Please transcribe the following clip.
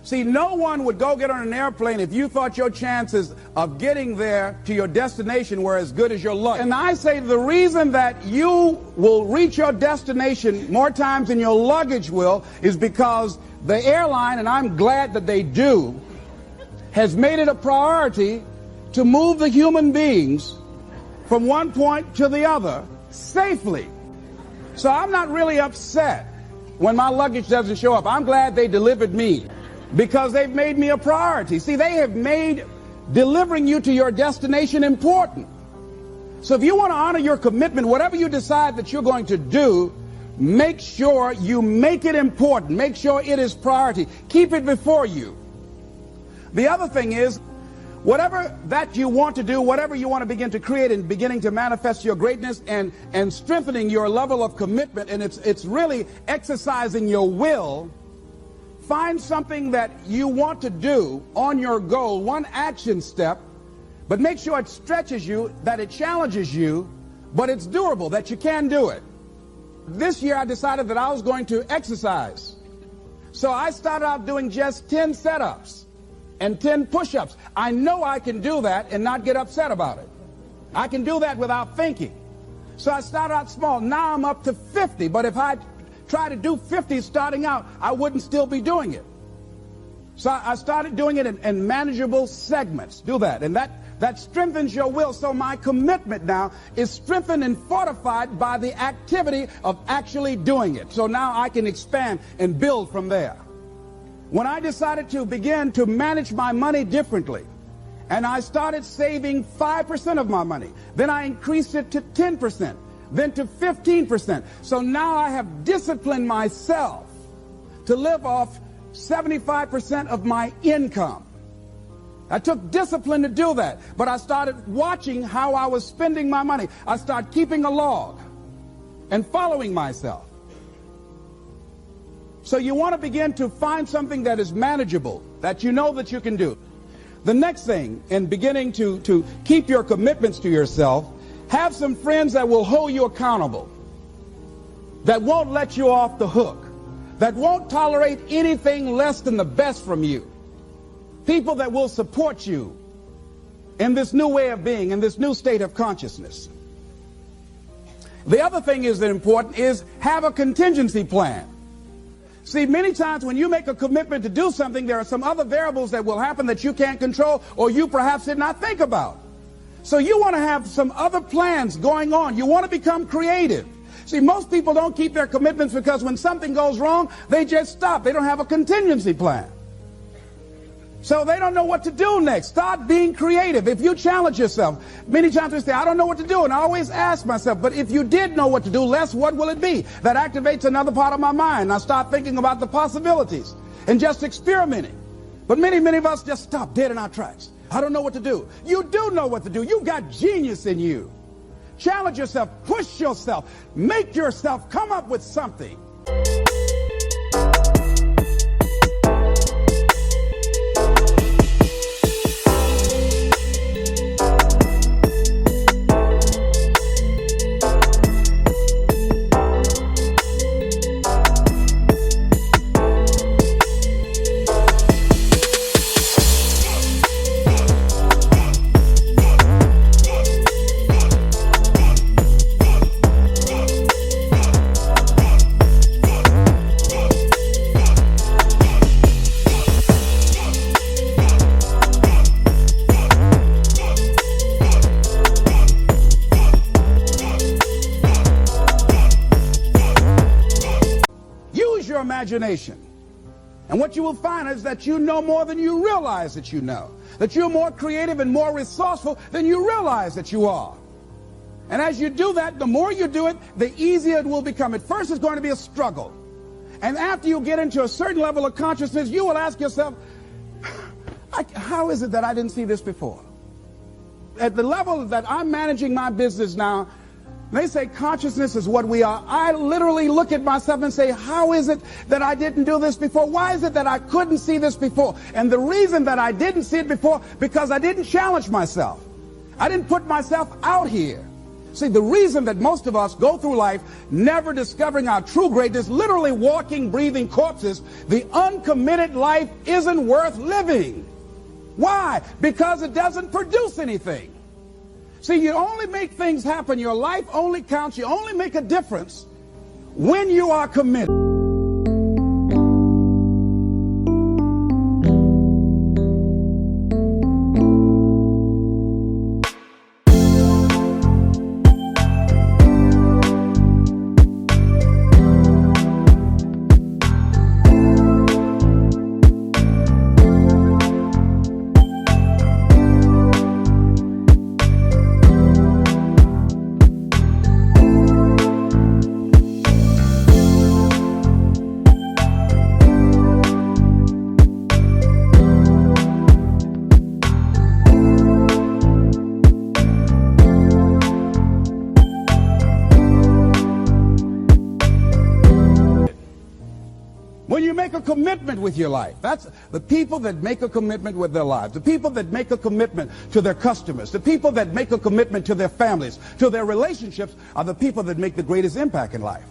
See, no one would go get on an airplane if you thought your chances of getting there to your destination were as good as your luck. And I say the reason that you will reach your destination more times than your luggage will is because the airline, and I'm glad that they do, has made it a priority to move the human beings from one point to the other safely. So I'm not really upset when my luggage doesn't show up. I'm glad they delivered me, because they've made me a priority. See, they have made delivering you to your destination important. So if you want to honor your commitment, whatever you decide that you're going to do, make sure you make it important. Make sure it is priority. Keep it before you. The other thing is, whatever that you want to do, whatever you want to begin to create and beginning to manifest your greatness and strengthening your level of commitment, and it's really exercising your will. Find something that you want to do on your goal, one action step, but make sure it stretches you, that it challenges you, but it's doable, that you can do it. This year I decided that I was going to exercise. So I started out doing just 10 setups and 10 push-ups. I know I can do that and not get upset about it. I can do that without thinking. So I started out small. Now I'm up to 50, but if I try to do 50 starting out, I wouldn't still be doing it. So I started doing it in manageable segments. Do that, and that strengthens your will. So my commitment now is strengthened and fortified by the activity of actually doing it. So now I can expand and build from there. When I decided to begin to manage my money differently, and I started saving 5% of my money, then I increased it to 10%. Then to 15%. So now I have disciplined myself to live off 75% of my income. I took discipline to do that, but I started watching how I was spending my money. I started keeping a log and following myself. So you want to begin to find something that is manageable, that you know that you can do. The next thing, in beginning to keep your commitments to yourself, have some friends that will hold you accountable, that won't let you off the hook, that won't tolerate anything less than the best from you. People that will support you in this new way of being, in this new state of consciousness. The other thing is that important is have a contingency plan. See, many times when you make a commitment to do something, there are some other variables that will happen that you can't control or you perhaps did not think about. So you want to have some other plans going on. You want to become creative. See, most people don't keep their commitments because when something goes wrong, they just stop. They don't have a contingency plan. So they don't know what to do next. Start being creative. If you challenge yourself, many times we say, I don't know what to do. And I always ask myself, but if you did know what to do, Les, what will it be? That activates another part of my mind. I start thinking about the possibilities and just experimenting. But many of us just stop dead in our tracks. I don't know what to do. You do know what to do. You've got genius in you. Challenge yourself, push yourself, make yourself come up with something. Imagination. And what you will find is that you know more than you realize that you know. That you're more creative and more resourceful than you realize that you are. And as you do that, the more you do it, the easier it will become. At first, it's going to be a struggle. And after you get into a certain level of consciousness, you will ask yourself, how is it that I didn't see this before? At the level that I'm managing my business now, they say consciousness is what we are. I literally look at myself and say, how is it that I didn't do this before? Why is it that I couldn't see this before? And the reason that I didn't see it before, because I didn't challenge myself. I didn't put myself out here. See, the reason that most of us go through life never discovering our true greatness, literally walking, breathing corpses, the uncommitted life isn't worth living. Why? Because it doesn't produce anything. See, you only make things happen. Your life only counts. You only make a difference when you are committed. When you make a commitment with your life, that's the people that make a commitment with their lives, the people that make a commitment to their customers, the people that make a commitment to their families, to their relationships, are the people that make the greatest impact in life.